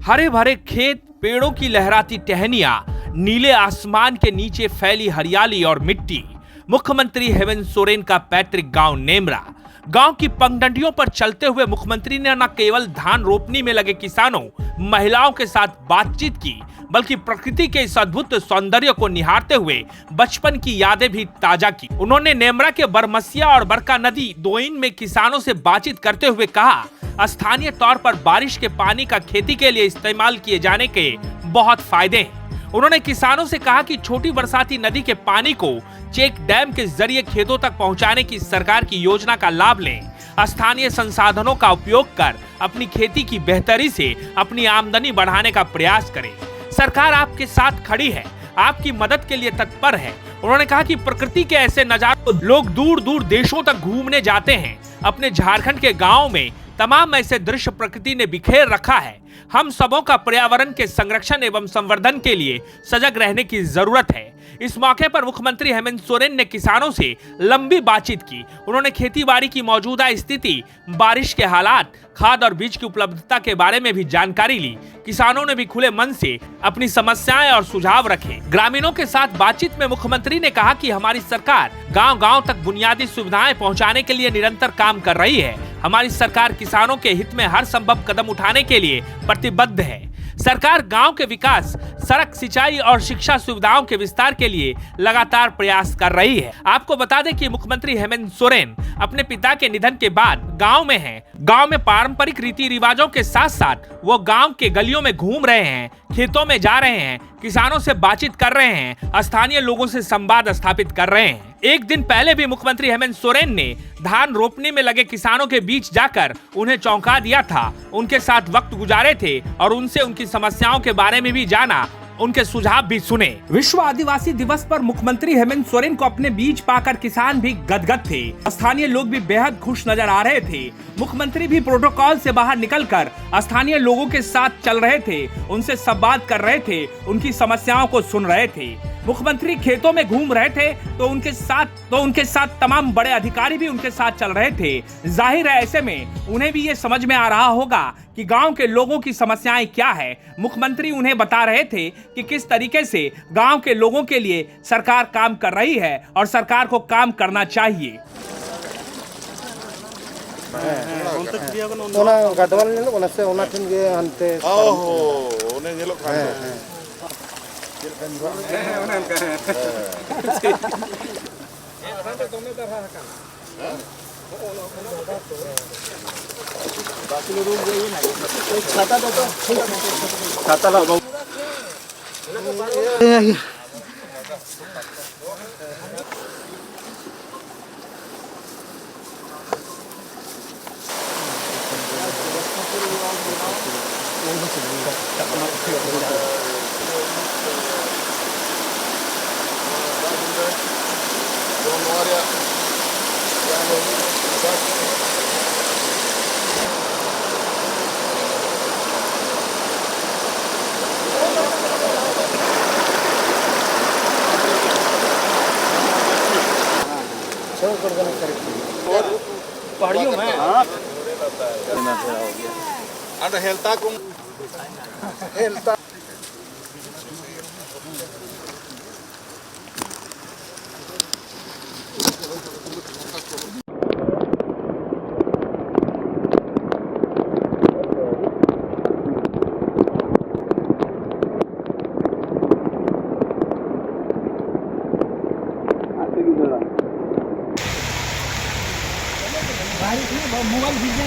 हरे भरे खेत, पेड़ों की लहराती टहनियां, नीले आसमान के नीचे फैली हरियाली और मिट्टी। मुख्यमंत्री हेमंत सोरेन का पैतृक गांव नेमरा। गांव की पगडंडियों पर चलते हुए मुख्यमंत्री ने न केवल धान रोपनी में लगे किसानों, महिलाओं के साथ बातचीत की, बल्कि प्रकृति के इस अद्भुत सौंदर्य को निहारते हुए बचपन की यादें भी ताजा की। उन्होंने नेमरा के बरमसिया और बरका नदी दोइन में किसानों से बातचीत करते हुए कहा, स्थानीय तौर पर बारिश के पानी का खेती के लिए इस्तेमाल किए जाने के बहुत फायदे हैं। उन्होंने किसानों से कहा कि छोटी बरसाती नदी के पानी को चेक डैम के जरिए खेतों तक पहुंचाने की सरकार की योजना का लाभ लें। स्थानीय संसाधनों का उपयोग कर अपनी खेती की बेहतरी से अपनी आमदनी बढ़ाने का प्रयास करें। सरकार आपके साथ खड़ी है, आपकी मदद के लिए तत्पर है। उन्होंने कहा कि प्रकृति के ऐसे नजारों को लोग दूर दूर देशों तक घूमने जाते हैं। अपने झारखंड के गाँव में तमाम ऐसे दृश्य प्रकृति ने बिखेर रखा है। हम सबों का पर्यावरण के संरक्षण एवं संवर्धन के लिए सजग रहने की जरूरत है। इस मौके पर मुख्यमंत्री हेमंत सोरेन ने किसानों से लंबी बातचीत की। उन्होंने खेतीबाड़ी की मौजूदा स्थिति, बारिश के हालात, खाद और बीज की उपलब्धता के बारे में भी जानकारी ली। किसानों ने भी खुले मन से अपनी समस्याएं और सुझाव रखे। ग्रामीणों के साथ बातचीत में मुख्यमंत्री ने कहा कि हमारी सरकार गांव-गांव तक बुनियादी सुविधाएं पहुंचाने के लिए निरंतर काम कर रही है। हमारी सरकार किसानों के हित में हर संभव कदम उठाने के लिए प्रतिबद्ध है। सरकार गांव के विकास, सड़क, सिंचाई और शिक्षा सुविधाओं के विस्तार के लिए लगातार प्रयास कर रही है। आपको बता दें कि मुख्यमंत्री हेमंत सोरेन अपने पिता के निधन के बाद गांव में हैं। गांव में पारंपरिक रीति रिवाजों के साथ साथ वो गांव के गलियों में घूम रहे हैं, खेतों में जा रहे हैं, किसानों से बातचीत कर रहे हैं, स्थानीय लोगों से संवाद स्थापित कर रहे हैं। एक दिन पहले भी मुख्यमंत्री हेमंत सोरेन ने धान रोपनी में लगे किसानों के बीच जाकर उन्हें चौंका दिया था, उनके साथ वक्त गुजारे थे और उनसे उनकी समस्याओं के बारे में भी जाना, उनके सुझाव भी सुने। विश्व आदिवासी दिवस पर मुख्यमंत्री हेमंत सोरेन को अपने बीच पाकर किसान भी गदगद थे। स्थानीय लोग भी बेहद खुश नजर आ रहे थे। मुख्यमंत्री भी प्रोटोकॉल से बाहर निकलकर स्थानीय लोगों के साथ चल रहे थे, उनसे संवाद कर रहे थे, उनकी समस्याओं को सुन रहे थे। मुख्यमंत्री खेतों में घूम रहे थे तो उनके साथ तमाम बड़े अधिकारी भी उनके साथ चल रहे थे। जाहिर है ऐसे में उन्हें भी ये समझ में आ रहा होगा कि गांव के लोगों की समस्याएं क्या है। मुख्यमंत्री उन्हें बता रहे थे कि किस तरीके से गांव के लोगों के लिए सरकार काम कर रही है और सरकार को काम करना चाहिए। पहाड़ियों में मोबाइल वीडियो